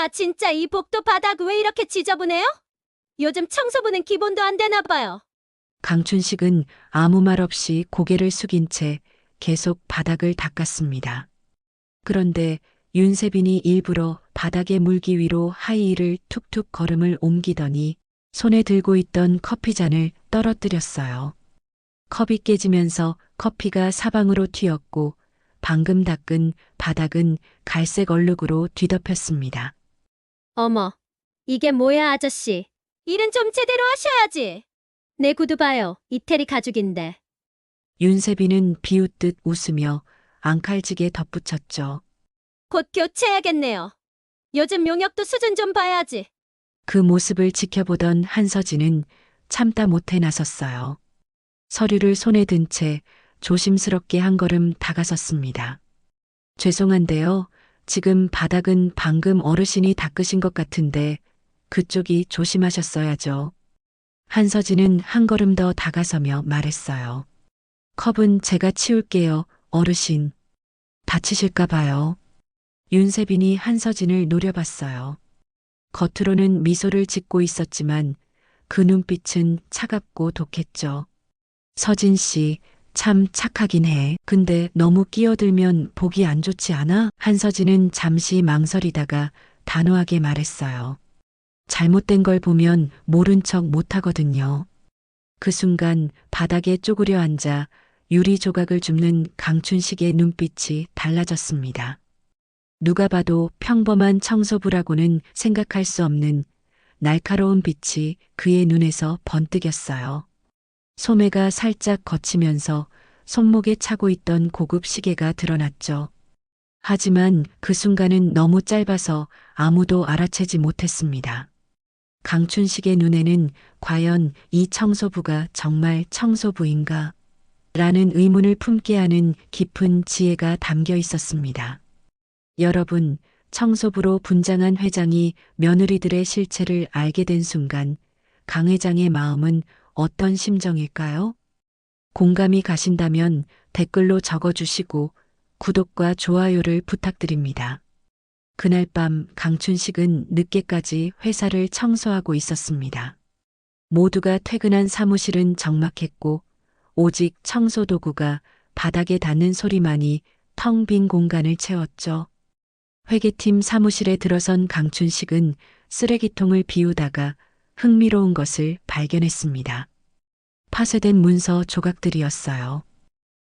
진짜 이 복도 바닥 왜 이렇게 지저분해요? 요즘 청소부는 기본도 안 되나 봐요. 강춘식은 아무 말 없이 고개를 숙인 채 계속 바닥을 닦았습니다. 그런데 윤세빈이 일부러 바닥에 물기 위로 하이힐을 툭툭 걸음을 옮기더니 손에 들고 있던 커피잔을 떨어뜨렸어요. 컵이 깨지면서 커피가 사방으로 튀었고 방금 닦은 바닥은 갈색 얼룩으로 뒤덮였습니다. 어머, 이게 뭐야, 아저씨. 일은 좀 제대로 하셔야지. 내 구두 봐요. 이태리 가죽인데. 윤세빈은 비웃듯 웃으며 앙칼지게 덧붙였죠. 곧 교체해야겠네요. 요즘 용역도 수준 좀 봐야지. 그 모습을 지켜보던 한서진은 참다 못해 나섰어요. 서류를 손에 든 채 조심스럽게 한 걸음 다가섰습니다. 죄송한데요. 지금 바닥은 방금 어르신이 닦으신 것 같은데 그쪽이 조심하셨어야죠. 한서진은 한 걸음 더 다가서며 말했어요. 컵은 제가 치울게요, 어르신. 다치실까 봐요. 윤세빈이 한서진을 노려봤어요. 겉으로는 미소를 짓고 있었지만 그 눈빛은 차갑고 독했죠. 서진 씨, 참 착하긴 해. 근데 너무 끼어들면 보기 안 좋지 않아? 한서진은 잠시 망설이다가 단호하게 말했어요. 잘못된 걸 보면 모른 척 못하거든요. 그 순간 바닥에 쪼그려 앉아 유리 조각을 줍는 강춘식의 눈빛이 달라졌습니다. 누가 봐도 평범한 청소부라고는 생각할 수 없는 날카로운 빛이 그의 눈에서 번뜩였어요. 소매가 살짝 거치면서 손목에 차고 있던 고급 시계가 드러났죠. 하지만 그 순간은 너무 짧아서 아무도 알아채지 못했습니다. 강춘식의 눈에는 과연 이 청소부가 정말 청소부인가? 라는 의문을 품게 하는 깊은 지혜가 담겨 있었습니다. 여러분, 청소부로 분장한 회장이 며느리들의 실체를 알게 된 순간 강 회장의 마음은 어떤 심정일까요? 공감이 가신다면 댓글로 적어주시고 구독과 좋아요를 부탁드립니다. 그날 밤 강춘식은 늦게까지 회사를 청소하고 있었습니다. 모두가 퇴근한 사무실은 적막했고 오직 청소도구가 바닥에 닿는 소리만이 텅 빈 공간을 채웠죠. 회계팀 사무실에 들어선 강춘식은 쓰레기통을 비우다가 흥미로운 것을 발견했습니다. 파쇄된 문서 조각들이었어요.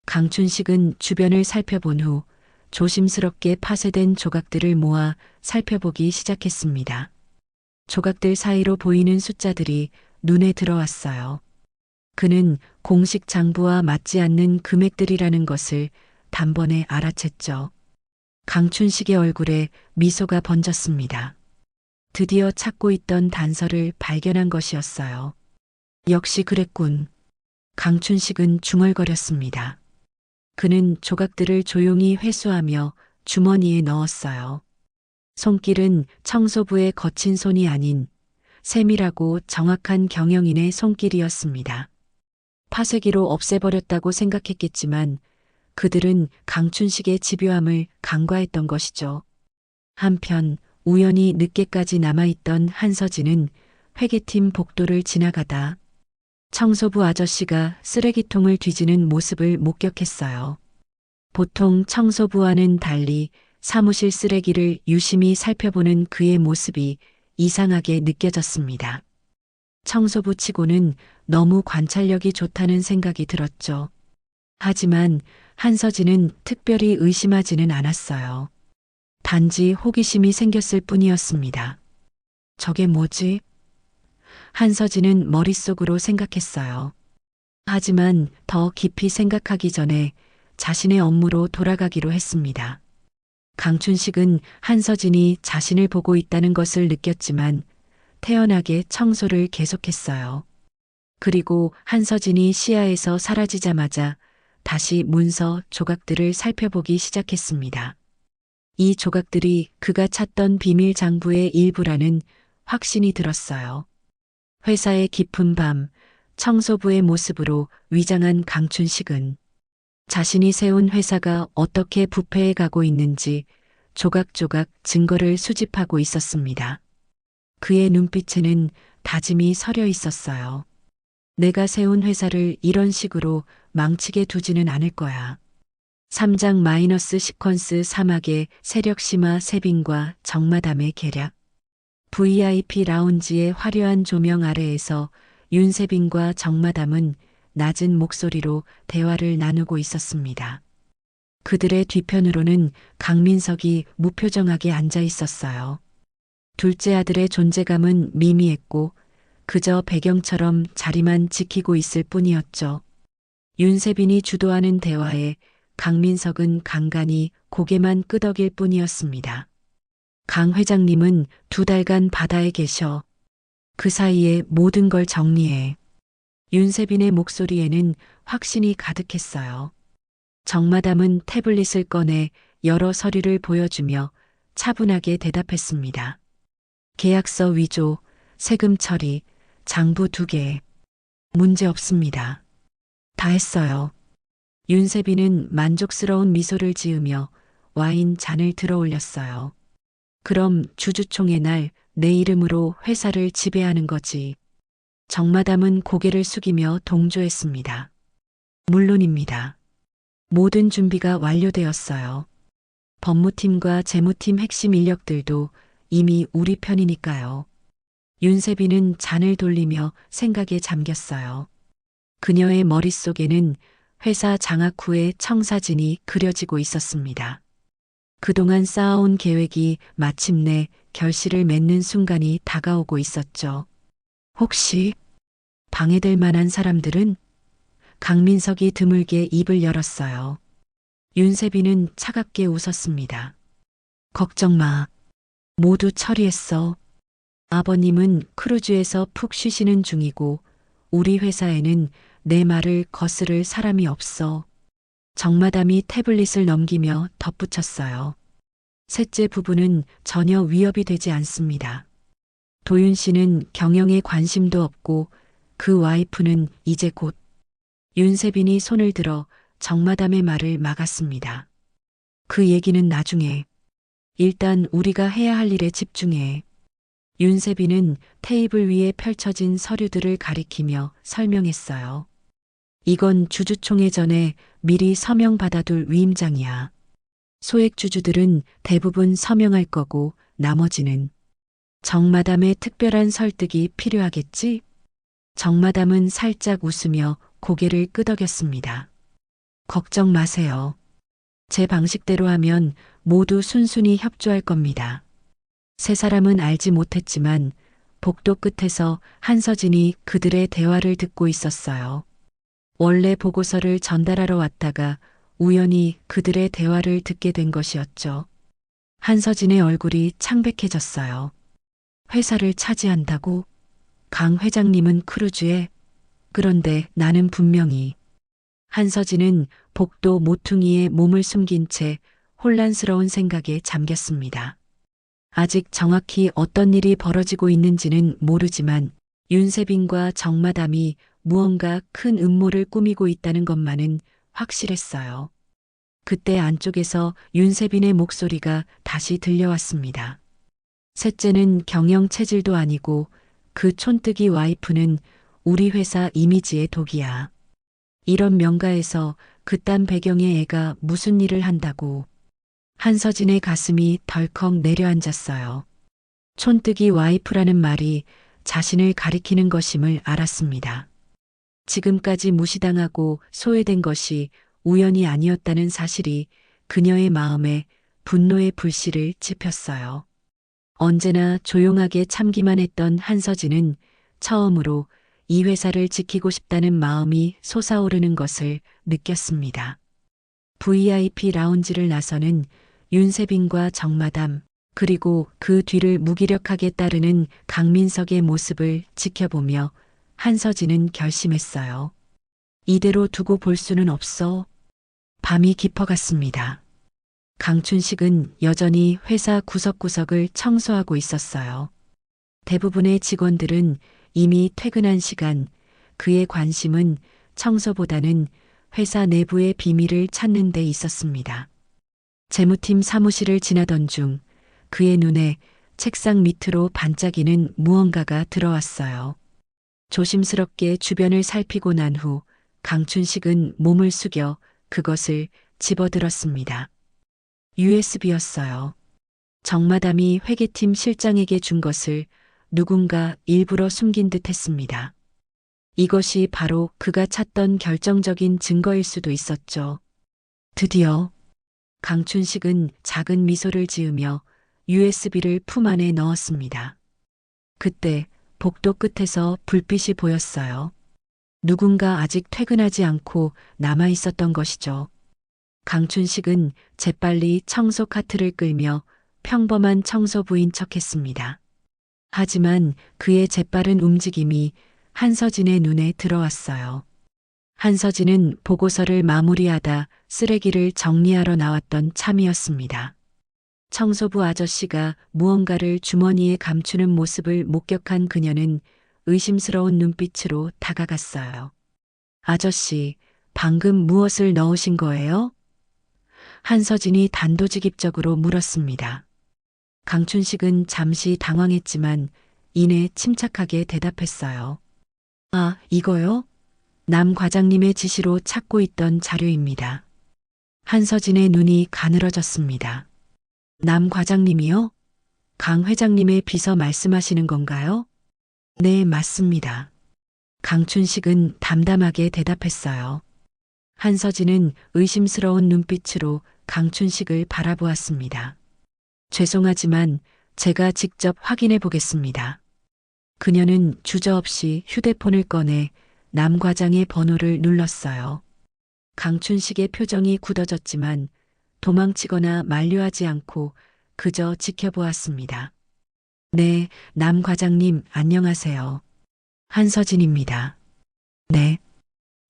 강춘식은 주변을 살펴본 후 조심스럽게 파쇄된 조각들을 모아 살펴보기 시작했습니다. 조각들 사이로 보이는 숫자들이 눈에 들어왔어요. 그는 공식 장부와 맞지 않는 금액들이라는 것을 단번에 알아챘죠. 강춘식의 얼굴에 미소가 번졌습니다. 드디어 찾고 있던 단서를 발견한 것이었어요. 역시 그랬군. 강춘식은 중얼거렸습니다. 그는 조각들을 조용히 회수하며 주머니에 넣었어요. 손길은 청소부의 거친 손이 아닌 세밀하고 정확한 경영인의 손길이었습니다. 파쇄기로 없애버렸다고 생각했겠지만 그들은 강춘식의 집요함을 간과했던 것이죠. 한편 우연히 늦게까지 남아있던 한서진은 회계팀 복도를 지나가다 청소부 아저씨가 쓰레기통을 뒤지는 모습을 목격했어요. 보통 청소부와는 달리 사무실 쓰레기를 유심히 살펴보는 그의 모습이 이상하게 느껴졌습니다. 청소부 치고는 너무 관찰력이 좋다는 생각이 들었죠. 하지만 한서진은 특별히 의심하지는 않았어요. 단지 호기심이 생겼을 뿐이었습니다. 저게 뭐지? 한서진은 머릿속으로 생각했어요. 하지만 더 깊이 생각하기 전에 자신의 업무로 돌아가기로 했습니다. 강춘식은 한서진이 자신을 보고 있다는 것을 느꼈지만 태연하게 청소를 계속했어요. 그리고 한서진이 시야에서 사라지자마자 다시 문서 조각들을 살펴보기 시작했습니다. 이 조각들이 그가 찾던 비밀 장부의 일부라는 확신이 들었어요. 회사의 깊은 밤, 청소부의 모습으로 위장한 강춘식은 자신이 세운 회사가 어떻게 부패해 가고 있는지 조각조각 증거를 수집하고 있었습니다. 그의 눈빛에는 다짐이 서려 있었어요. 내가 세운 회사를 이런 식으로 망치게 두지는 않을 거야. 3장 마이너스 시퀀스 사막의 세력 심화 세빈과 정마담의 계략. VIP 라운지의 화려한 조명 아래에서 윤세빈과 정마담은 낮은 목소리로 대화를 나누고 있었습니다. 그들의 뒤편으로는 강민석이 무표정하게 앉아 있었어요. 둘째 아들의 존재감은 미미했고 그저 배경처럼 자리만 지키고 있을 뿐이었죠. 윤세빈이 주도하는 대화에 강민석은 간간히 고개만 끄덕일 뿐이었습니다. 강 회장님은 2달간 바다에 계셔. 그 사이에 모든 걸 정리해. 윤세빈의 목소리에는 확신이 가득했어요. 정마담은 태블릿을 꺼내 여러 서류를 보여주며 차분하게 대답했습니다. 계약서 위조, 세금 처리, 장부 2개. 문제 없습니다. 다 했어요. 윤세빈은 만족스러운 미소를 지으며 와인 잔을 들어 올렸어요. 그럼 주주총회 날 내 이름으로 회사를 지배하는 거지. 정마담은 고개를 숙이며 동조했습니다. 물론입니다. 모든 준비가 완료되었어요. 법무팀과 재무팀 핵심 인력들도 이미 우리 편이니까요. 윤세빈은 잔을 돌리며 생각에 잠겼어요. 그녀의 머릿속에는 회사 장악 후의 청사진이 그려지고 있었습니다. 그동안 쌓아온 계획이 마침내 결실을 맺는 순간이 다가오고 있었죠. 혹시 방해될 만한 사람들은? 강민석이 드물게 입을 열었어요. 윤세빈은 차갑게 웃었습니다. 걱정 마. 모두 처리했어. 아버님은 크루즈에서 푹 쉬시는 중이고 우리 회사에는 내 말을 거스를 사람이 없어. 정마담이 태블릿을 넘기며 덧붙였어요. 셋째 부부는 전혀 위협이 되지 않습니다. 도윤 씨는 경영에 관심도 없고 그 와이프는 이제 곧. 윤세빈이 손을 들어 정마담의 말을 막았습니다. 그 얘기는 나중에. 일단 우리가 해야 할 일에 집중해. 윤세빈은 테이블 위에 펼쳐진 서류들을 가리키며 설명했어요. 이건 주주총회 전에 미리 서명받아둘 위임장이야. 소액주주들은 대부분 서명할 거고 나머지는 정마담의 특별한 설득이 필요하겠지? 정마담은 살짝 웃으며 고개를 끄덕였습니다. 걱정 마세요. 제 방식대로 하면 모두 순순히 협조할 겁니다. 세 사람은 알지 못했지만 복도 끝에서 한서진이 그들의 대화를 듣고 있었어요. 원래 보고서를 전달하러 왔다가 우연히 그들의 대화를 듣게 된 것이었죠. 한서진의 얼굴이 창백해졌어요. 회사를 차지한다고? 강 회장님은 크루즈에? 그런데 나는 분명히. 한서진은 복도 모퉁이에 몸을 숨긴 채 혼란스러운 생각에 잠겼습니다. 아직 정확히 어떤 일이 벌어지고 있는지는 모르지만 윤세빈과 정마담이 무언가 큰 음모를 꾸미고 있다는 것만은 확실했어요. 그때 안쪽에서 윤세빈의 목소리가 다시 들려왔습니다. 셋째는 경영 체질도 아니고 그 촌뜨기 와이프는 우리 회사 이미지의 독이야. 이런 명가에서 그딴 배경의 애가 무슨 일을 한다고. 한서진의 가슴이 덜컥 내려앉았어요. 촌뜨기 와이프라는 말이 자신을 가리키는 것임을 알았습니다. 지금까지 무시당하고 소외된 것이 우연이 아니었다는 사실이 그녀의 마음에 분노의 불씨를 지폈어요. 언제나 조용하게 참기만 했던 한서진은 처음으로 이 회사를 지키고 싶다는 마음이 솟아오르는 것을 느꼈습니다. VIP 라운지를 나서는 윤세빈과 정마담, 그리고 그 뒤를 무기력하게 따르는 강민석의 모습을 지켜보며 한서진은 결심했어요. 이대로 두고 볼 수는 없어. 밤이 깊어갔습니다. 강춘식은 여전히 회사 구석구석을 청소하고 있었어요. 대부분의 직원들은 이미 퇴근한 시간, 그의 관심은 청소보다는 회사 내부의 비밀을 찾는 데 있었습니다. 재무팀 사무실을 지나던 중 그의 눈에 책상 밑으로 반짝이는 무언가가 들어왔어요. 조심스럽게 주변을 살피고 난 후 강춘식은 몸을 숙여 그것을 집어들었습니다. USB였어요. 정마담이 회계팀 실장에게 준 것을 누군가 일부러 숨긴 듯 했습니다. 이것이 바로 그가 찾던 결정적인 증거일 수도 있었죠. 드디어 강춘식은 작은 미소를 지으며 USB를 품 안에 넣었습니다. 그때 복도 끝에서 불빛이 보였어요. 누군가 아직 퇴근하지 않고 남아 있었던 것이죠. 강춘식은 재빨리 청소 카트를 끌며 평범한 청소부인 척했습니다. 하지만 그의 재빠른 움직임이 한서진의 눈에 들어왔어요. 한서진은 보고서를 마무리하다 쓰레기를 정리하러 나왔던 참이었습니다. 청소부 아저씨가 무언가를 주머니에 감추는 모습을 목격한 그녀는 의심스러운 눈빛으로 다가갔어요. 아저씨, 방금 무엇을 넣으신 거예요? 한서진이 단도직입적으로 물었습니다. 강춘식은 잠시 당황했지만 이내 침착하게 대답했어요. 아, 이거요? 남 과장님의 지시로 찾고 있던 자료입니다. 한서진의 눈이 가늘어졌습니다. 남 과장님이요? 강 회장님의 비서 말씀하시는 건가요? 네, 맞습니다. 강춘식은 담담하게 대답했어요. 한서진은 의심스러운 눈빛으로 강춘식을 바라보았습니다. 죄송하지만 제가 직접 확인해 보겠습니다. 그녀는 주저없이 휴대폰을 꺼내 남 과장의 번호를 눌렀어요. 강춘식의 표정이 굳어졌지만 도망치거나 만류하지 않고 그저 지켜보았습니다. 네, 남 과장님 안녕하세요. 한서진입니다. 네.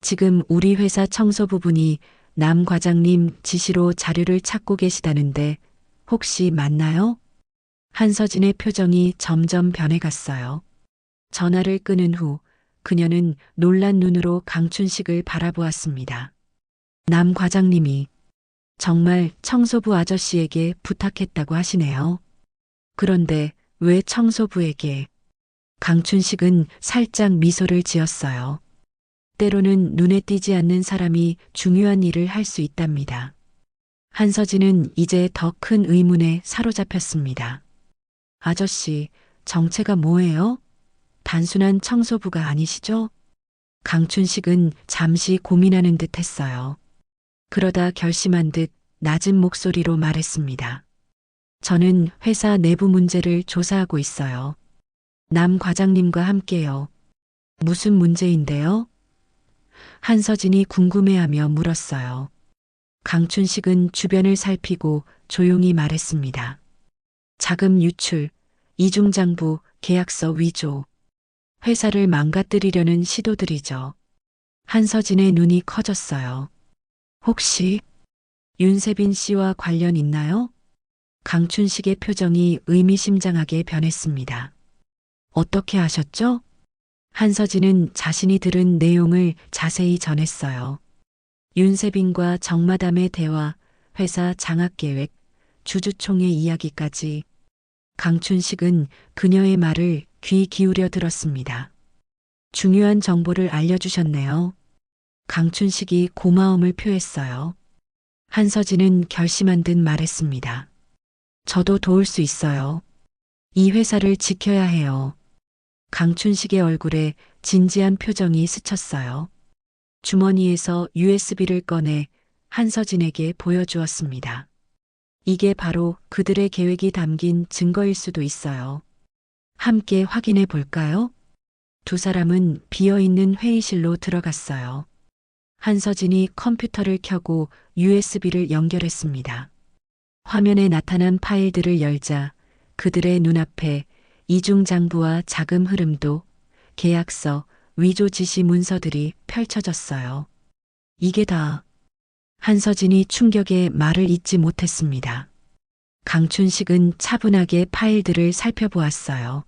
지금 우리 회사 청소부분이 남 과장님 지시로 자료를 찾고 계시다는데 혹시 맞나요? 한서진의 표정이 점점 변해갔어요. 전화를 끊은 후 그녀는 놀란 눈으로 강춘식을 바라보았습니다. 남 과장님이 정말 청소부 아저씨에게 부탁했다고 하시네요. 그런데 왜 청소부에게? 강춘식은 살짝 미소를 지었어요. 때로는 눈에 띄지 않는 사람이 중요한 일을 할 수 있답니다. 한서진은 이제 더 큰 의문에 사로잡혔습니다. 아저씨, 정체가 뭐예요? 단순한 청소부가 아니시죠? 강춘식은 잠시 고민하는 듯 했어요. 그러다 결심한 듯 낮은 목소리로 말했습니다. 저는 회사 내부 문제를 조사하고 있어요. 남 과장님과 함께요. 무슨 문제인데요? 한서진이 궁금해하며 물었어요. 강춘식은 주변을 살피고 조용히 말했습니다. 자금 유출, 이중장부, 계약서 위조. 회사를 망가뜨리려는 시도들이죠. 한서진의 눈이 커졌어요. 혹시 윤세빈 씨와 관련 있나요? 강춘식의 표정이 의미심장하게 변했습니다. 어떻게 아셨죠? 한서진은 자신이 들은 내용을 자세히 전했어요. 윤세빈과 정마담의 대화, 회사 장악계획, 주주총회 이야기까지. 강춘식은 그녀의 말을 귀 기울여 들었습니다. 중요한 정보를 알려주셨네요. 강춘식이 고마움을 표했어요. 한서진은 결심한 듯 말했습니다. 저도 도울 수 있어요. 이 회사를 지켜야 해요. 강춘식의 얼굴에 진지한 표정이 스쳤어요. 주머니에서 USB를 꺼내 한서진에게 보여주었습니다. 이게 바로 그들의 계획이 담긴 증거일 수도 있어요. 함께 확인해 볼까요? 두 사람은 비어있는 회의실로 들어갔어요. 한서진이 컴퓨터를 켜고 USB를 연결했습니다. 화면에 나타난 파일들을 열자 그들의 눈앞에 이중장부와 자금 흐름도, 계약서, 위조 지시 문서들이 펼쳐졌어요. 이게 다. 한서진이 충격에 말을 잇지 못했습니다. 강춘식은 차분하게 파일들을 살펴보았어요.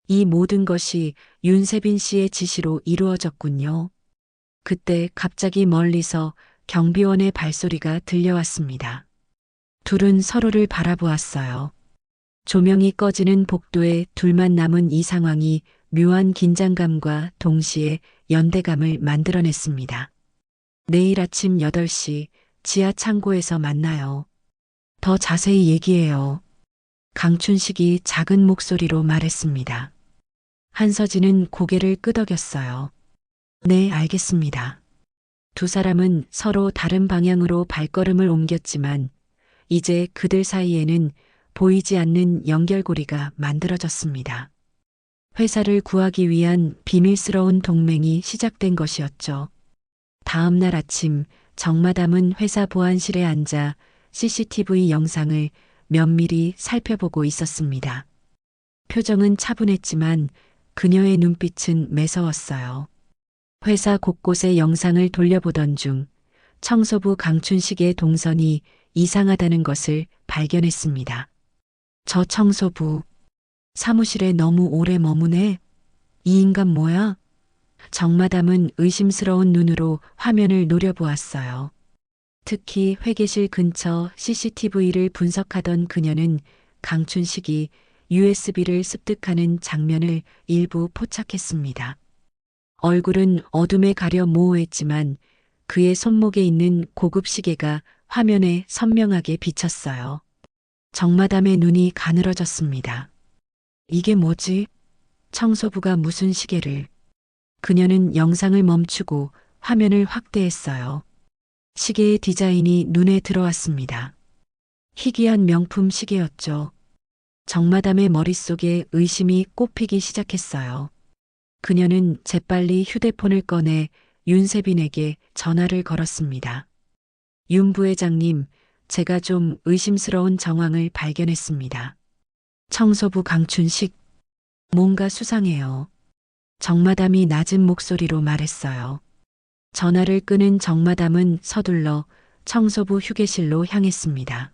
이 모든 것이 윤세빈 씨의 지시로 이루어졌군요. 그때 갑자기 멀리서 경비원의 발소리가 들려왔습니다. 둘은 서로를 바라보았어요. 조명이 꺼지는 복도에 둘만 남은 이 상황이 묘한 긴장감과 동시에 연대감을 만들어냈습니다. 내일 아침 8시 지하 창고에서 만나요. 더 자세히 얘기해요. 강춘식이 작은 목소리로 말했습니다. 한서진은 고개를 끄덕였어요. 네, 알겠습니다. 두 사람은 서로 다른 방향으로 발걸음을 옮겼지만 이제 그들 사이에는 보이지 않는 연결고리가 만들어졌습니다. 회사를 구하기 위한 비밀스러운 동맹이 시작된 것이었죠. 다음 날 아침 정마담은 회사 보안실에 앉아 CCTV 영상을 면밀히 살펴보고 있었습니다. 표정은 차분했지만 그녀의 눈빛은 매서웠어요. 회사 곳곳의 영상을 돌려보던 중 청소부 강춘식의 동선이 이상하다는 것을 발견했습니다. 저 청소부, 사무실에 너무 오래 머무네. 이 인간 뭐야? 정마담은 의심스러운 눈으로 화면을 노려보았어요. 특히 회계실 근처 CCTV를 분석하던 그녀는 강춘식이 USB를 습득하는 장면을 일부 포착했습니다. 얼굴은 어둠에 가려 모호했지만 그의 손목에 있는 고급 시계가 화면에 선명하게 비쳤어요. 정마담의 눈이 가늘어졌습니다. 이게 뭐지? 청소부가 무슨 시계를? 그녀는 영상을 멈추고 화면을 확대했어요. 시계의 디자인이 눈에 들어왔습니다. 희귀한 명품 시계였죠. 정마담의 머릿속에 의심이 꼽히기 시작했어요. 그녀는 재빨리 휴대폰을 꺼내 윤세빈에게 전화를 걸었습니다. 윤 부회장님, 제가 좀 의심스러운 정황을 발견했습니다. 청소부 강춘식, 뭔가 수상해요. 정마담이 낮은 목소리로 말했어요. 전화를 끄는 정마담은 서둘러 청소부 휴게실로 향했습니다.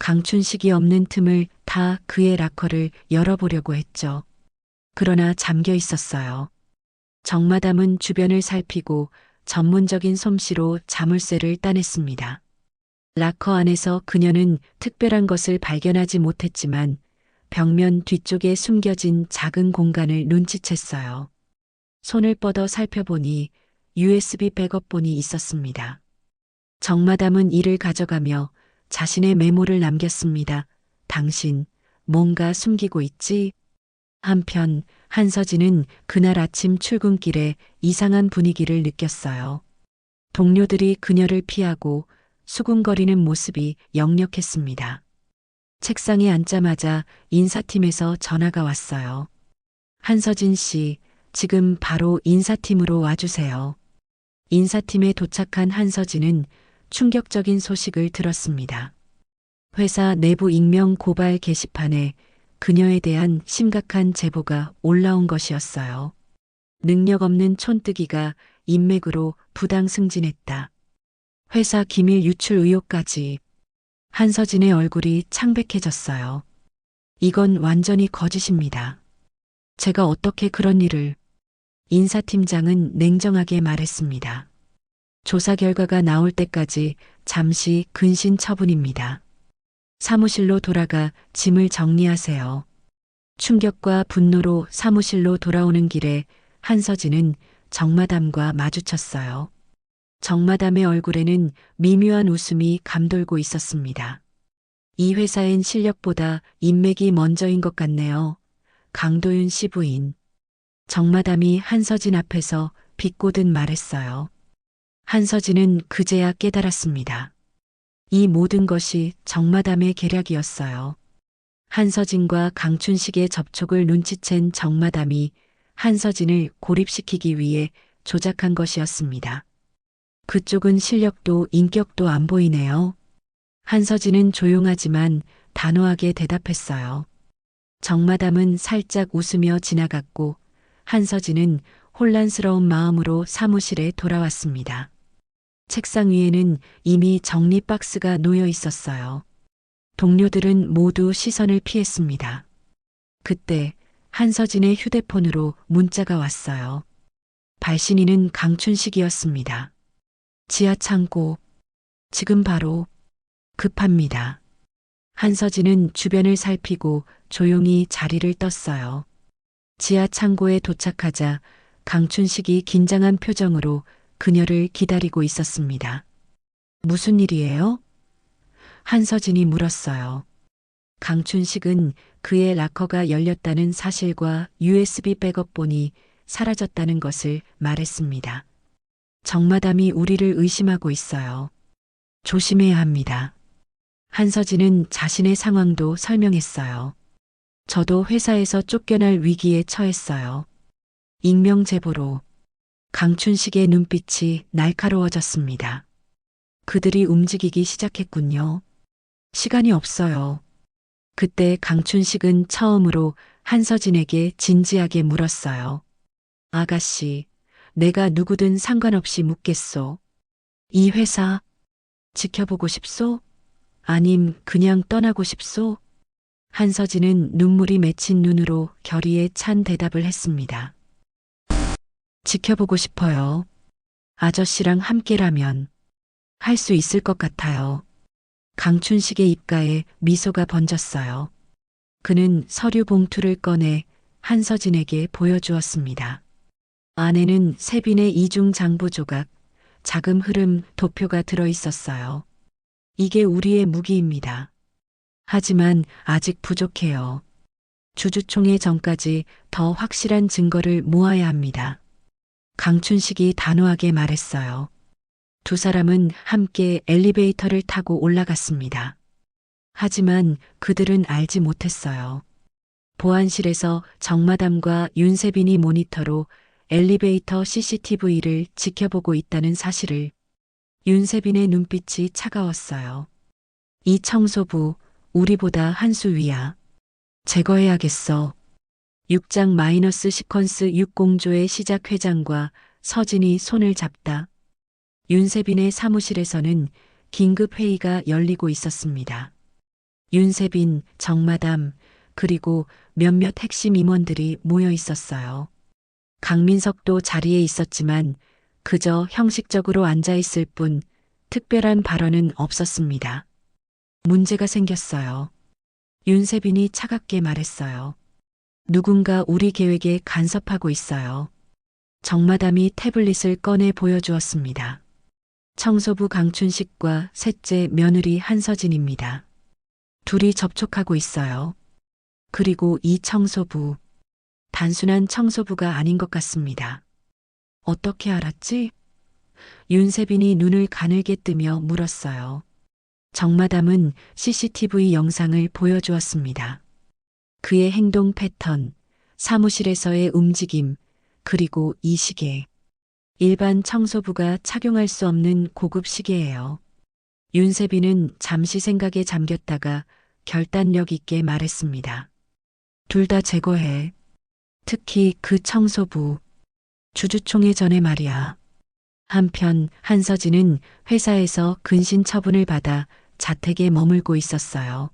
강춘식이 없는 틈을 타 그의 락커를 열어보려고 했죠. 그러나 잠겨 있었어요. 정마담은 주변을 살피고 전문적인 솜씨로 자물쇠를 따냈습니다. 락커 안에서 그녀는 특별한 것을 발견하지 못했지만 벽면 뒤쪽에 숨겨진 작은 공간을 눈치챘어요. 손을 뻗어 살펴보니 USB 백업본이 있었습니다. 정마담은 이를 가져가며 자신의 메모를 남겼습니다. 당신, 뭔가 숨기고 있지? 한편 한서진은 그날 아침 출근길에 이상한 분위기를 느꼈어요. 동료들이 그녀를 피하고 수군거리는 모습이 역력했습니다. 책상에 앉자마자 인사팀에서 전화가 왔어요. 한서진 씨, 지금 바로 인사팀으로 와주세요. 인사팀에 도착한 한서진은 충격적인 소식을 들었습니다. 회사 내부 익명 고발 게시판에 그녀에 대한 심각한 제보가 올라온 것이었어요. 능력 없는 촌뜨기가 인맥으로 부당 승진했다. 회사 기밀 유출 의혹까지. 한서진의 얼굴이 창백해졌어요. 이건 완전히 거짓입니다. 제가 어떻게 그런 일을... 인사팀장은 냉정하게 말했습니다. 조사 결과가 나올 때까지 잠시 근신 처분입니다. 사무실로 돌아가 짐을 정리하세요. 충격과 분노로 사무실로 돌아오는 길에 한서진은 정마담과 마주쳤어요. 정마담의 얼굴에는 미묘한 웃음이 감돌고 있었습니다. 이 회사엔 실력보다 인맥이 먼저인 것 같네요. 강도윤 씨 부인. 정마담이 한서진 앞에서 비꼬듯 말했어요. 한서진은 그제야 깨달았습니다. 이 모든 것이 정마담의 계략이었어요. 한서진과 강춘식의 접촉을 눈치챈 정마담이 한서진을 고립시키기 위해 조작한 것이었습니다. 그쪽은 실력도 인격도 안 보이네요. 한서진은 조용하지만 단호하게 대답했어요. 정마담은 살짝 웃으며 지나갔고 한서진은 혼란스러운 마음으로 사무실에 돌아왔습니다. 책상 위에는 이미 정리 박스가 놓여 있었어요. 동료들은 모두 시선을 피했습니다. 그때 한서진의 휴대폰으로 문자가 왔어요. 발신인은 강춘식이었습니다. 지하 창고. 지금 바로. 급합니다. 한서진은 주변을 살피고 조용히 자리를 떴어요. 지하 창고에 도착하자 강춘식이 긴장한 표정으로 그녀를 기다리고 있었습니다. 무슨 일이에요? 한서진이 물었어요. 강춘식은 그의 락커가 열렸다는 사실과 USB 백업본이 사라졌다는 것을 말했습니다. 정마담이 우리를 의심하고 있어요. 조심해야 합니다. 한서진은 자신의 상황도 설명했어요. 저도 회사에서 쫓겨날 위기에 처했어요. 익명 제보로. 강춘식의 눈빛이 날카로워졌습니다. 그들이 움직이기 시작했군요. 시간이 없어요. 그때 강춘식은 처음으로 한서진에게 진지하게 물었어요. 아가씨, 내가 누구든 상관없이 묻겠소. 이 회사 지켜보고 싶소? 아님 그냥 떠나고 싶소? 한서진은 눈물이 맺힌 눈으로 결의에 찬 대답을 했습니다. 지켜보고 싶어요. 아저씨랑 함께라면 할 수 있을 것 같아요. 강춘식의 입가에 미소가 번졌어요. 그는 서류 봉투를 꺼내 한서진에게 보여주었습니다. 안에는 세빈의 이중 장부 조각, 자금 흐름 도표가 들어 있었어요. 이게 우리의 무기입니다. 하지만 아직 부족해요. 주주총회 전까지 더 확실한 증거를 모아야 합니다. 강춘식이 단호하게 말했어요. 두 사람은 함께 엘리베이터를 타고 올라갔습니다. 하지만 그들은 알지 못했어요. 보안실에서 정마담과 윤세빈이 모니터로 엘리베이터 CCTV를 지켜보고 있다는 사실을. 윤세빈의 눈빛이 차가웠어요. 이 청소부, 우리보다 한 수 위야. 제거해야겠어. 6장 마이너스 시퀀스 6공조의 시작 회장과 서진이 손을 잡다. 윤세빈의 사무실에서는 긴급 회의가 열리고 있었습니다. 윤세빈, 정마담, 그리고 몇몇 핵심 임원들이 모여 있었어요. 강민석도 자리에 있었지만 그저 형식적으로 앉아 있을 뿐 특별한 발언은 없었습니다. 문제가 생겼어요. 윤세빈이 차갑게 말했어요. 누군가 우리 계획에 간섭하고 있어요. 정마담이 태블릿을 꺼내 보여주었습니다. 청소부 강춘식과 셋째 며느리 한서진입니다. 둘이 접촉하고 있어요. 그리고 이 청소부, 단순한 청소부가 아닌 것 같습니다. 어떻게 알았지? 윤세빈이 눈을 가늘게 뜨며 물었어요. 정마담은 CCTV 영상을 보여주었습니다. 그의 행동 패턴, 사무실에서의 움직임, 그리고 이 시계. 일반 청소부가 착용할 수 없는 고급 시계예요. 윤세빈은 잠시 생각에 잠겼다가 결단력 있게 말했습니다. 둘 다 제거해. 특히 그 청소부. 주주총회 전에 말이야. 한편 한서진은 회사에서 근신 처분을 받아 자택에 머물고 있었어요.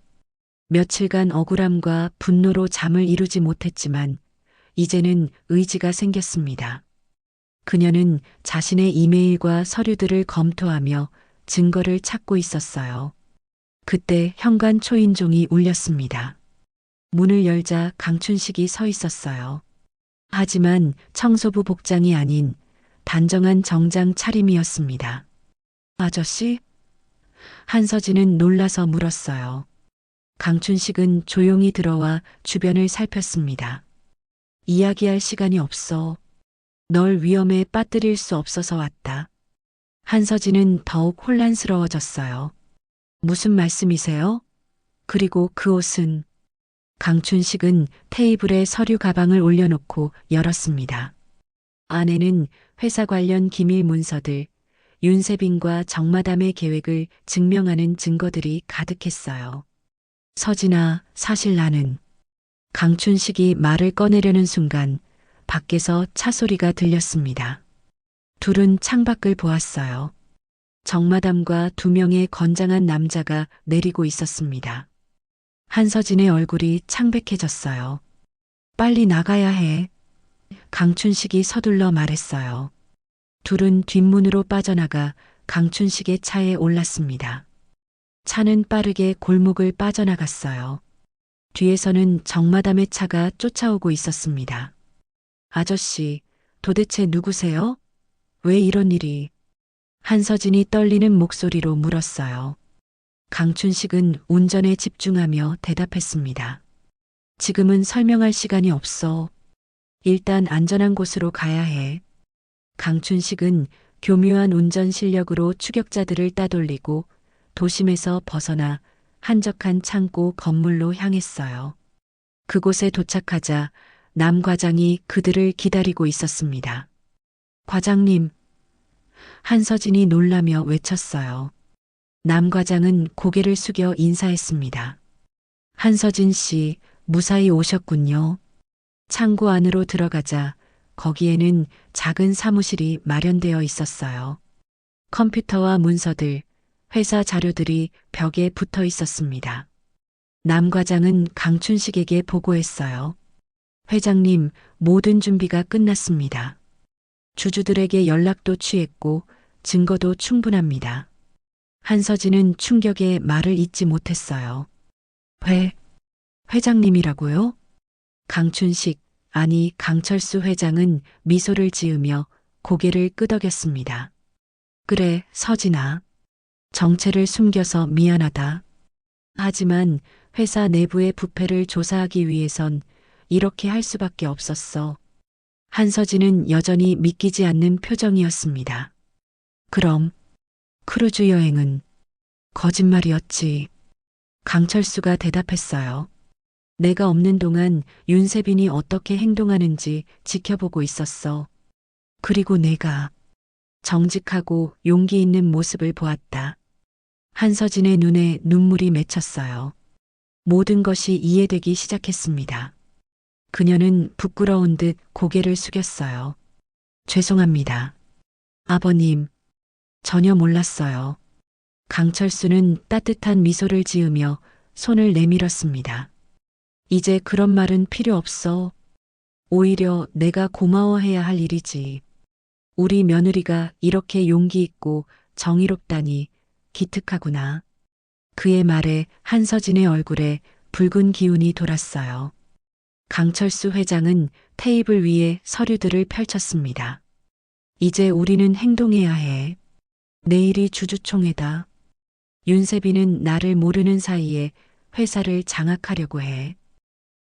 며칠간 억울함과 분노로 잠을 이루지 못했지만 이제는 의지가 생겼습니다. 그녀는 자신의 이메일과 서류들을 검토하며 증거를 찾고 있었어요. 그때 현관 초인종이 울렸습니다. 문을 열자 강춘식이 서 있었어요. 하지만 청소부 복장이 아닌 단정한 정장 차림이었습니다. 아저씨? 한서진은 놀라서 물었어요. 강춘식은 조용히 들어와 주변을 살폈습니다. 이야기할 시간이 없어. 널 위험에 빠뜨릴 수 없어서 왔다. 한서진은 더욱 혼란스러워졌어요. 무슨 말씀이세요? 그리고 그 옷은? 강춘식은 테이블에 서류 가방을 올려놓고 열었습니다. 안에는 회사 관련 기밀 문서들, 윤세빈과 정마담의 계획을 증명하는 증거들이 가득했어요. 서진아, 사실 나는. 강춘식이 말을 꺼내려는 순간 밖에서 차 소리가 들렸습니다. 둘은 창밖을 보았어요. 정마담과 두 명의 건장한 남자가 내리고 있었습니다. 한서진의 얼굴이 창백해졌어요. 빨리 나가야 해. 강춘식이 서둘러 말했어요. 둘은 뒷문으로 빠져나가 강춘식의 차에 올랐습니다. 차는 빠르게 골목을 빠져나갔어요. 뒤에서는 정마담의 차가 쫓아오고 있었습니다. 아저씨, 도대체 누구세요? 왜 이런 일이? 한서진이 떨리는 목소리로 물었어요. 강춘식은 운전에 집중하며 대답했습니다. 지금은 설명할 시간이 없어. 일단 안전한 곳으로 가야 해. 강춘식은 교묘한 운전 실력으로 추격자들을 따돌리고 도심에서 벗어나 한적한 창고 건물로 향했어요. 그곳에 도착하자 남 과장이 그들을 기다리고 있었습니다. 과장님, 한서진이 놀라며 외쳤어요. 남 과장은 고개를 숙여 인사했습니다. 한서진 씨, 무사히 오셨군요. 창고 안으로 들어가자 거기에는 작은 사무실이 마련되어 있었어요. 컴퓨터와 문서들, 회사 자료들이 벽에 붙어 있었습니다. 남 과장은 강춘식에게 보고했어요. 회장님, 모든 준비가 끝났습니다. 주주들에게 연락도 취했고 증거도 충분합니다. 한서진은 충격에 말을 잇지 못했어요. 회장님이라고요? 강춘식, 아니 강철수 회장은 미소를 지으며 고개를 끄덕였습니다. 그래, 서진아. 정체를 숨겨서 미안하다. 하지만 회사 내부의 부패를 조사하기 위해선 이렇게 할 수밖에 없었어. 한서진은 여전히 믿기지 않는 표정이었습니다. 그럼 크루즈 여행은 거짓말이었지. 강철수가 대답했어요. 내가 없는 동안 윤세빈이 어떻게 행동하는지 지켜보고 있었어. 그리고 내가 정직하고 용기 있는 모습을 보았다. 한서진의 눈에 눈물이 맺혔어요. 모든 것이 이해되기 시작했습니다. 그녀는 부끄러운 듯 고개를 숙였어요. 죄송합니다. 아버님, 전혀 몰랐어요. 강철수는 따뜻한 미소를 지으며 손을 내밀었습니다. 이제 그런 말은 필요 없어. 오히려 내가 고마워해야 할 일이지. 우리 며느리가 이렇게 용기 있고 정의롭다니 기특하구나. 그의 말에 한서진의 얼굴에 붉은 기운이 돌았어요. 강철수 회장은 테이블 위에 서류들을 펼쳤습니다. 이제 우리는 행동해야 해. 내일이 주주총회다. 윤세빈은 나를 모르는 사이에 회사를 장악하려고 해.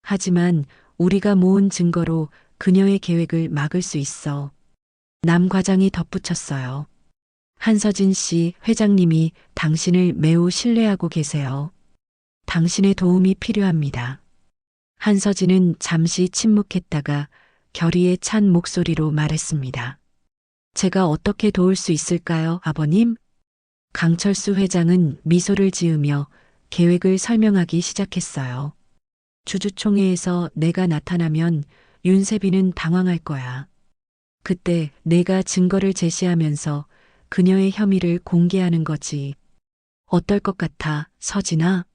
하지만 우리가 모은 증거로 그녀의 계획을 막을 수 있어. 남 과장이 덧붙였어요. 한서진 씨, 회장님이 당신을 매우 신뢰하고 계세요. 당신의 도움이 필요합니다. 한서진은 잠시 침묵했다가 결의에 찬 목소리로 말했습니다. 제가 어떻게 도울 수 있을까요, 아버님? 강철수 회장은 미소를 지으며 계획을 설명하기 시작했어요. 주주총회에서 내가 나타나면 윤세빈은 당황할 거야. 그때 내가 증거를 제시하면서 그녀의 혐의를 공개하는 거지. 어떨 것 같아, 서진아?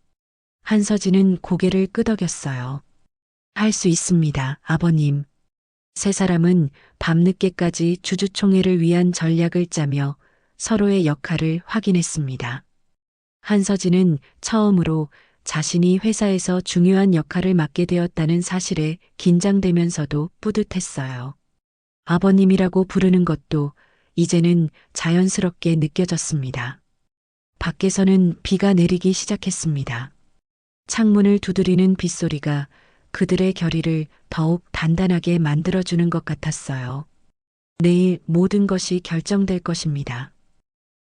한서진은 고개를 끄덕였어요. 할 수 있습니다, 아버님. 세 사람은 밤늦게까지 주주총회를 위한 전략을 짜며 서로의 역할을 확인했습니다. 한서진은 처음으로 자신이 회사에서 중요한 역할을 맡게 되었다는 사실에 긴장되면서도 뿌듯했어요. 아버님이라고 부르는 것도 이제는 자연스럽게 느껴졌습니다. 밖에서는 비가 내리기 시작했습니다. 창문을 두드리는 빗소리가 그들의 결의를 더욱 단단하게 만들어주는 것 같았어요. 내일 모든 것이 결정될 것입니다.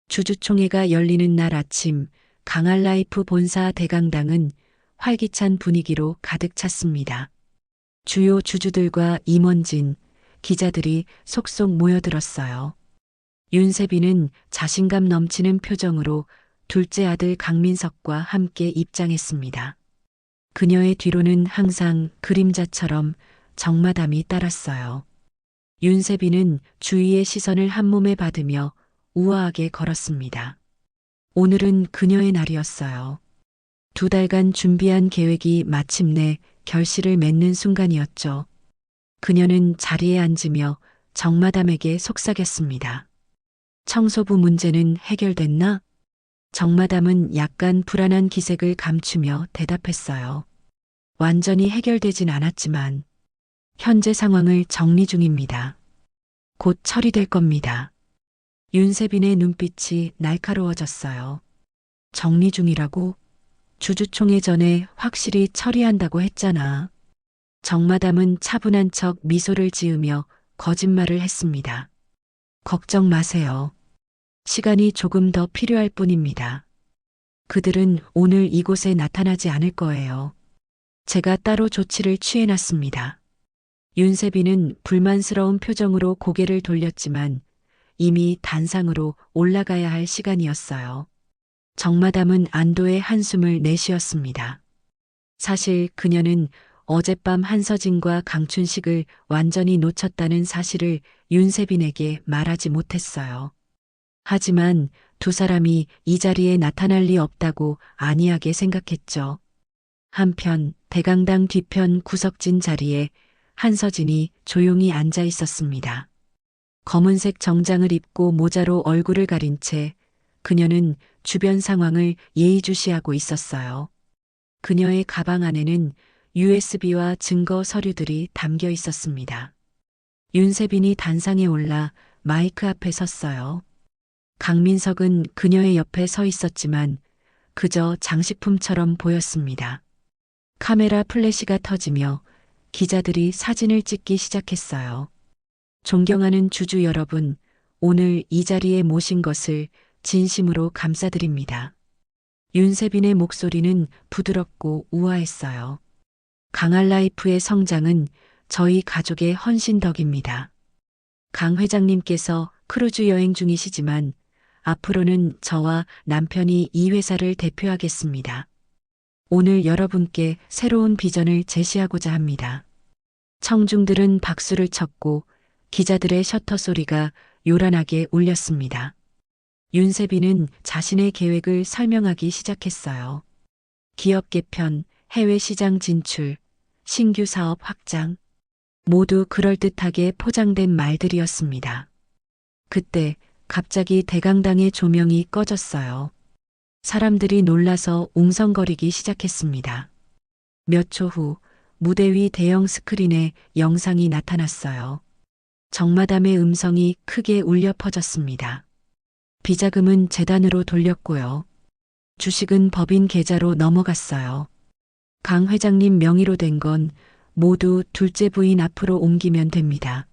주주총회가 열리는 날 아침, 강할라이프 본사 대강당은 활기찬 분위기로 가득 찼습니다. 주요 주주들과 임원진, 기자들이 속속 모여들었어요. 윤세빈은 자신감 넘치는 표정으로 둘째 아들 강민석과 함께 입장했습니다. 그녀의 뒤로는 항상 그림자처럼 정마담이 따랐어요. 윤세빈은 주위의 시선을 한몸에 받으며 우아하게 걸었습니다. 오늘은 그녀의 날이었어요. 2달간 준비한 계획이 마침내 결실을 맺는 순간이었죠. 그녀는 자리에 앉으며 정마담에게 속삭였습니다. 청소부 문제는 해결됐나? 정마담은 약간 불안한 기색을 감추며 대답했어요. 완전히 해결되진 않았지만 현재 상황을 정리 중입니다. 곧 처리될 겁니다. 윤세빈의 눈빛이 날카로워졌어요. 정리 중이라고? 주주총회 전에 확실히 처리한다고 했잖아. 정마담은 차분한 척 미소를 지으며 거짓말을 했습니다. 걱정 마세요. 시간이 조금 더 필요할 뿐입니다. 그들은 오늘 이곳에 나타나지 않을 거예요. 제가 따로 조치를 취해놨습니다. 윤세빈은 불만스러운 표정으로 고개를 돌렸지만 이미 단상으로 올라가야 할 시간이었어요. 정마담은 안도의 한숨을 내쉬었습니다. 사실 그녀는 어젯밤 한서진과 강춘식을 완전히 놓쳤다는 사실을 윤세빈에게 말하지 못했어요. 하지만 두 사람이 이 자리에 나타날 리 없다고 안이하게 생각했죠. 한편 대강당 뒤편 구석진 자리에 한서진이 조용히 앉아 있었습니다. 검은색 정장을 입고 모자로 얼굴을 가린 채 그녀는 주변 상황을 예의주시하고 있었어요. 그녀의 가방 안에는 USB와 증거 서류들이 담겨 있었습니다. 윤세빈이 단상에 올라 마이크 앞에 섰어요. 강민석은 그녀의 옆에 서 있었지만 그저 장식품처럼 보였습니다. 카메라 플래시가 터지며 기자들이 사진을 찍기 시작했어요. 존경하는 주주 여러분, 오늘 이 자리에 모신 것을 진심으로 감사드립니다. 윤세빈의 목소리는 부드럽고 우아했어요. 강할라이프의 성장은 저희 가족의 헌신 덕입니다. 강 회장님께서 크루즈 여행 중이시지만 앞으로는 저와 남편이 이 회사를 대표하겠습니다. 오늘 여러분께 새로운 비전을 제시하고자 합니다. 청중들은 박수를 쳤고 기자들의 셔터 소리가 요란하게 울렸습니다. 윤세빈은 자신의 계획을 설명하기 시작했어요. 기업 개편, 해외 시장 진출, 신규 사업 확장, 모두 그럴듯하게 포장된 말들이었습니다. 그때 갑자기 대강당의 조명이 꺼졌어요. 사람들이 놀라서 웅성거리기 시작했습니다. 몇 초 후 무대 위 대형 스크린에 영상이 나타났어요. 정마담의 음성이 크게 울려 퍼졌습니다. 비자금은 재단으로 돌렸고요. 주식은 법인 계좌로 넘어갔어요. 강 회장님 명의로 된 건 모두 둘째 부인 앞으로 옮기면 됩니다.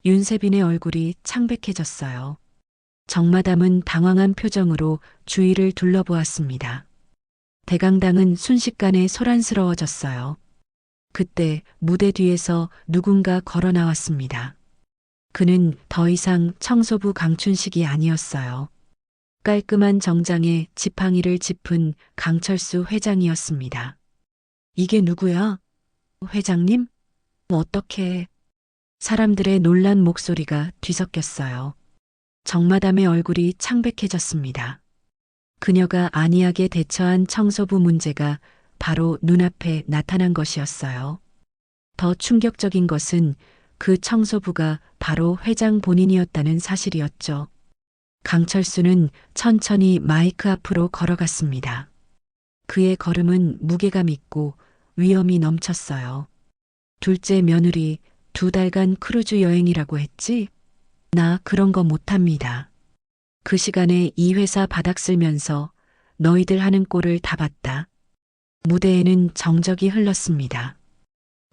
윤세빈의 얼굴이 창백해졌어요. 정마담은 당황한 표정으로 주위를 둘러보았습니다. 대강당은 순식간에 소란스러워졌어요. 그때 무대 뒤에서 누군가 걸어 나왔습니다. 그는 더 이상 청소부 강춘식이 아니었어요. 깔끔한 정장에 지팡이를 짚은 강철수 회장이었습니다. 이게 누구야? 회장님? 어떻게? 사람들의 놀란 목소리가 뒤섞였어요. 정마담의 얼굴이 창백해졌습니다. 그녀가 안이하게 대처한 청소부 문제가 바로 눈앞에 나타난 것이었어요. 더 충격적인 것은 그 청소부가 바로 회장 본인이었다는 사실이었죠. 강철수는 천천히 마이크 앞으로 걸어갔습니다. 그의 걸음은 무게감 있고 위험이 넘쳤어요. 둘째 며느리 2달간 크루즈 여행이라고 했지? 나 그런 거 못합니다. 그 시간에 이 회사 바닥 쓸면서 너희들 하는 꼴을 다 봤다. 무대에는 정적이 흘렀습니다.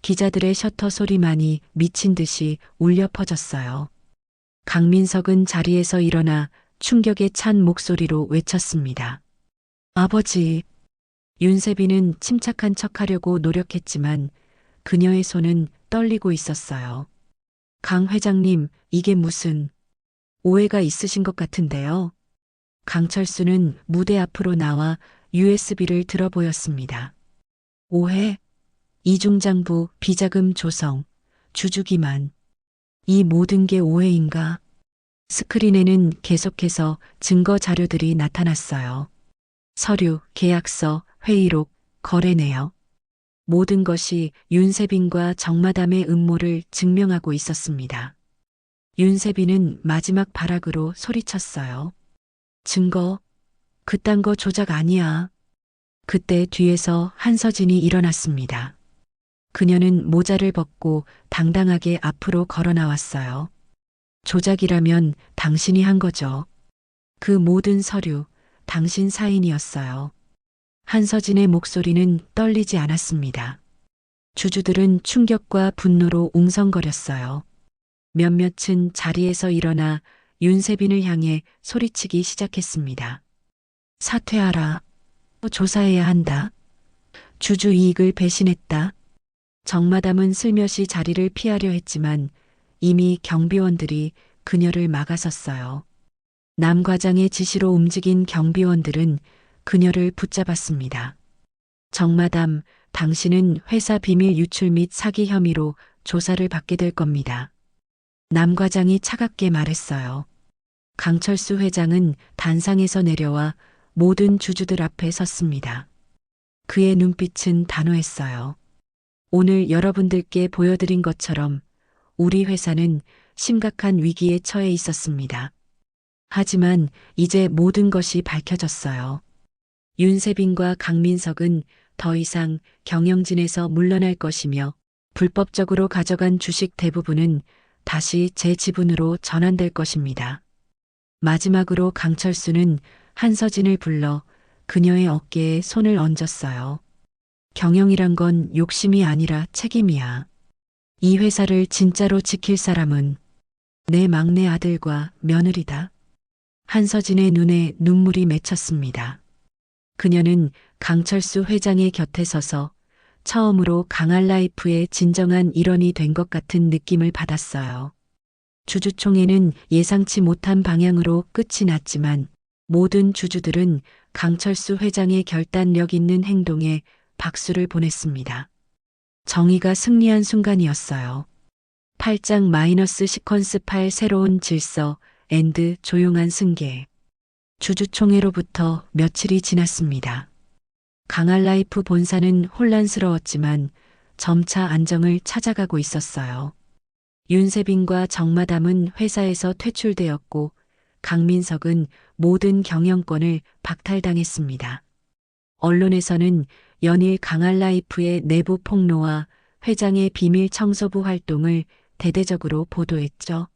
기자들의 셔터 소리만이 미친 듯이 울려 퍼졌어요. 강민석은 자리에서 일어나 충격에 찬 목소리로 외쳤습니다. 아버지. 윤세빈은 침착한 척하려고 노력했지만 그녀의 손은 떨리고 있었어요. 강 회장님, 이게 무슨 오해가 있으신 것 같은데요. 강철수는 무대 앞으로 나와 USB를 들어 보였습니다. 오해? 이중장부, 비자금 조성, 주주기만. 이 모든 게 오해인가? 스크린에는 계속해서 증거 자료들이 나타났어요. 서류, 계약서, 회의록, 거래 내역. 모든 것이 윤세빈과 정마담의 음모를 증명하고 있었습니다. 윤세빈은 마지막 발악으로 소리쳤어요. 증거. 그딴 거 조작 아니야. 그때 뒤에서 한서진이 일어났습니다. 그녀는 모자를 벗고 당당하게 앞으로 걸어 나왔어요. 조작이라면 당신이 한 거죠. 그 모든 서류, 당신 사인이었어요. 한서진의 목소리는 떨리지 않았습니다. 주주들은 충격과 분노로 웅성거렸어요. 몇몇은 자리에서 일어나 윤세빈을 향해 소리치기 시작했습니다. 사퇴하라. 조사해야 한다. 주주 이익을 배신했다. 정마담은 슬며시 자리를 피하려 했지만 이미 경비원들이 그녀를 막아섰어요. 남 과장의 지시로 움직인 경비원들은 그녀를 붙잡았습니다. 정마담, 당신은 회사 비밀 유출 및 사기 혐의로 조사를 받게 될 겁니다. 남 과장이 차갑게 말했어요. 강철수 회장은 단상에서 내려와 모든 주주들 앞에 섰습니다. 그의 눈빛은 단호했어요. 오늘 여러분들께 보여드린 것처럼 우리 회사는 심각한 위기에 처해 있었습니다. 하지만 이제 모든 것이 밝혀졌어요. 윤세빈과 강민석은 더 이상 경영진에서 물러날 것이며 불법적으로 가져간 주식 대부분은 다시 제 지분으로 전환될 것입니다. 마지막으로 강철수는 한서진을 불러 그녀의 어깨에 손을 얹었어요. 경영이란 건 욕심이 아니라 책임이야. 이 회사를 진짜로 지킬 사람은 내 막내 아들과 며느리다. 한서진의 눈에 눈물이 맺혔습니다. 그녀는 강철수 회장의 곁에 서서 처음으로 강할라이프의 진정한 일원이 된 것 같은 느낌을 받았어요. 주주총회는 예상치 못한 방향으로 끝이 났지만 모든 주주들은 강철수 회장의 결단력 있는 행동에 박수를 보냈습니다. 정의가 승리한 순간이었어요. 8장 마이너스 시퀀스 8 새로운 질서 앤드 조용한 승계. 주주총회로부터 며칠이 지났습니다. 강할라이프 본사는 혼란스러웠지만 점차 안정을 찾아가고 있었어요. 윤세빈과 정마담은 회사에서 퇴출되었고 강민석은 모든 경영권을 박탈당했습니다. 언론에서는 연일 강할라이프의 내부 폭로와 회장의 비밀 청소부 활동을 대대적으로 보도했죠.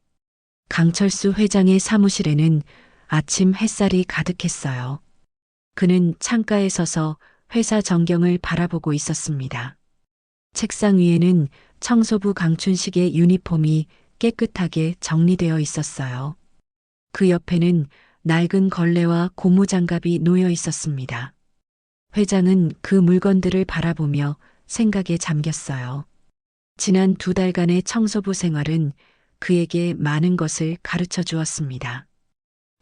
강철수 회장의 사무실에는 아침 햇살이 가득했어요. 그는 창가에 서서 회사 전경을 바라보고 있었습니다. 책상 위에는 청소부 강춘식의 유니폼이 깨끗하게 정리되어 있었어요. 그 옆에는 낡은 걸레와 고무장갑이 놓여 있었습니다. 회장은 그 물건들을 바라보며 생각에 잠겼어요. 지난 2달간의 청소부 생활은 그에게 많은 것을 가르쳐 주었습니다.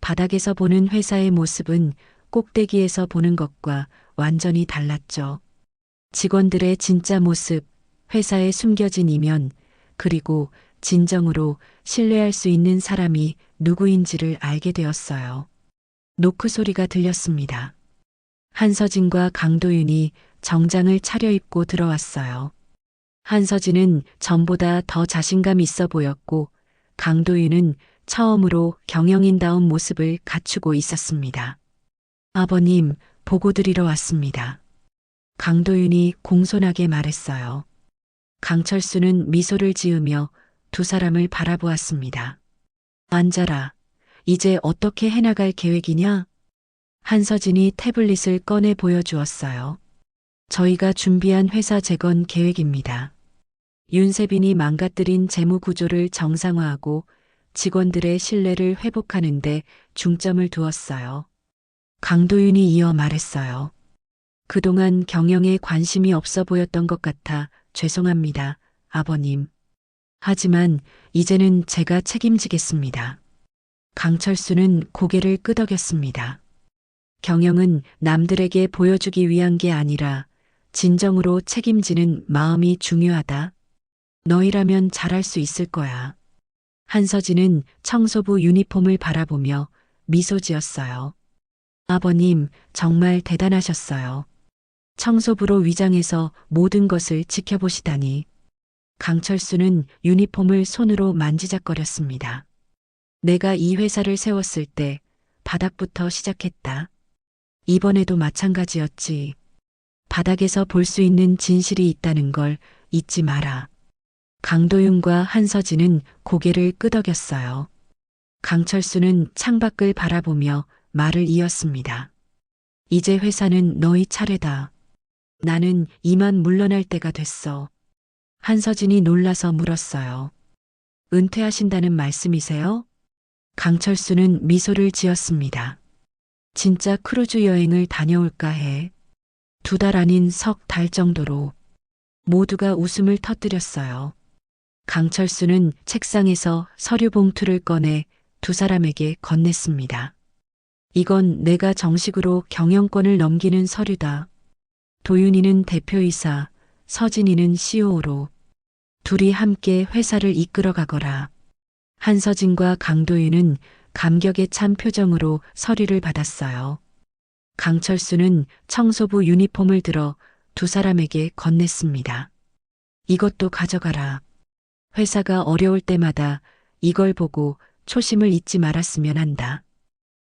바닥에서 보는 회사의 모습은 꼭대기에서 보는 것과 완전히 달랐죠. 직원들의 진짜 모습, 회사의 숨겨진 이면, 그리고 진정으로 신뢰할 수 있는 사람이 누구인지를 알게 되었어요. 노크 소리가 들렸습니다. 한서진과 강도윤이 정장을 차려입고 들어왔어요. 한서진은 전보다 더 자신감 있어 보였고 강도윤은 처음으로 경영인다운 모습을 갖추고 있었습니다. 아버님, 보고 드리러 왔습니다. 강도윤이 공손하게 말했어요. 강철수는 미소를 지으며 두 사람을 바라보았습니다. 앉아라. 이제 어떻게 해나갈 계획이냐? 한서진이 태블릿을 꺼내 보여주었어요. 저희가 준비한 회사 재건 계획입니다. 윤세빈이 망가뜨린 재무 구조를 정상화하고 직원들의 신뢰를 회복하는 데 중점을 두었어요. 강도윤이 이어 말했어요. 그동안 경영에 관심이 없어 보였던 것 같아 죄송합니다, 아버님. 하지만 이제는 제가 책임지겠습니다. 강철수는 고개를 끄덕였습니다. 경영은 남들에게 보여주기 위한 게 아니라 진정으로 책임지는 마음이 중요하다. 너희라면 잘할 수 있을 거야. 한서진은 청소부 유니폼을 바라보며 미소 지었어요. 아버님, 정말 대단하셨어요. 청소부로 위장해서 모든 것을 지켜보시다니. 강철수는 유니폼을 손으로 만지작거렸습니다. 내가 이 회사를 세웠을 때 바닥부터 시작했다. 이번에도 마찬가지였지. 바닥에서 볼 수 있는 진실이 있다는 걸 잊지 마라. 강도윤과 한서진은 고개를 끄덕였어요. 강철수는 창밖을 바라보며 말을 이었습니다. 이제 회사는 너희 차례다. 나는 이만 물러날 때가 됐어. 한서진이 놀라서 물었어요. 은퇴하신다는 말씀이세요? 강철수는 미소를 지었습니다. 진짜 크루즈 여행을 다녀올까 해. 2달 아닌 석 달 정도로. 모두가 웃음을 터뜨렸어요. 강철수는 책상에서 서류 봉투를 꺼내 두 사람에게 건넸습니다. 이건 내가 정식으로 경영권을 넘기는 서류다. 도윤이는 대표이사, 서진이는 CEO로 둘이 함께 회사를 이끌어 가거라. 한서진과 강도윤은 감격에 찬 표정으로 서류를 받았어요. 강철수는 청소부 유니폼을 들어 두 사람에게 건넸습니다. 이것도 가져가라. 회사가 어려울 때마다 이걸 보고 초심을 잊지 말았으면 한다.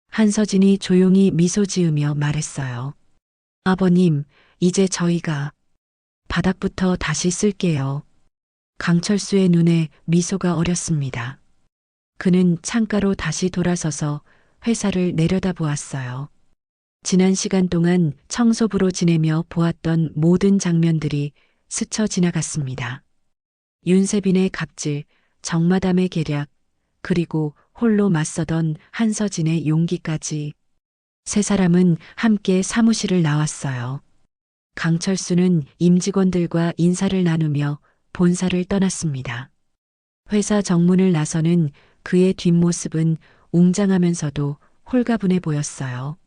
한서진이 조용히 미소 지으며 말했어요. 아버님, 이제 저희가 바닥부터 다시 쓸게요. 강철수의 눈에 미소가 어렸습니다. 그는 창가로 다시 돌아서서 회사를 내려다보았어요. 지난 시간 동안 청소부로 지내며 보았던 모든 장면들이 스쳐 지나갔습니다. 윤세빈의 갑질, 정마담의 계략, 그리고 홀로 맞서던 한서진의 용기까지. 세 사람은 함께 사무실을 나왔어요. 강철수는 임직원들과 인사를 나누며 본사를 떠났습니다. 회사 정문을 나서는 그의 뒷모습은 웅장하면서도 홀가분해 보였어요.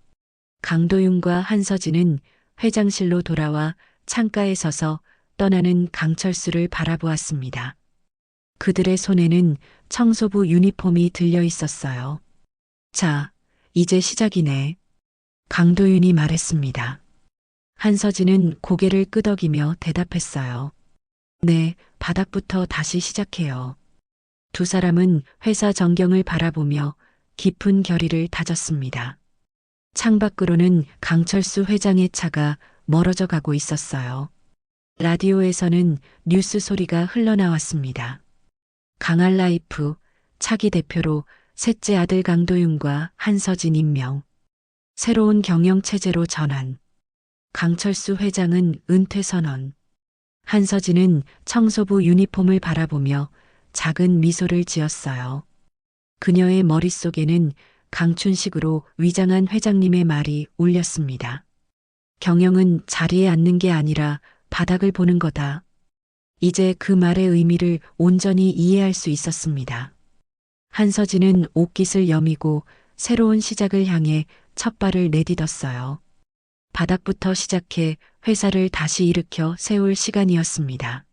강도윤과 한서진은 회장실로 돌아와 창가에 서서 떠나는 강철수를 바라보았습니다. 그들의 손에는 청소부 유니폼이 들려 있었어요. 자, 이제 시작이네. 강도윤이 말했습니다. 한서진은 고개를 끄덕이며 대답했어요. 네, 바닥부터 다시 시작해요. 두 사람은 회사 전경을 바라보며 깊은 결의를 다졌습니다. 창밖으로는 강철수 회장의 차가 멀어져 가고 있었어요. 라디오에서는 뉴스 소리가 흘러나왔습니다. 강할라이프 차기 대표로 셋째 아들 강도윤과 한서진 임명. 새로운 경영체제로 전환. 강철수 회장은 은퇴 선언. 한서진은 청소부 유니폼을 바라보며 작은 미소를 지었어요. 그녀의 머릿속에는 강춘식으로 위장한 회장님의 말이 울렸습니다. 경영은 자리에 앉는 게 아니라 바닥을 보는 거다. 이제 그 말의 의미를 온전히 이해할 수 있었습니다. 한서진은 옷깃을 여미고 새로운 시작을 향해 첫 발을 내딛었어요. 바닥부터 시작해 회사를 다시 일으켜 세울 시간이었습니다.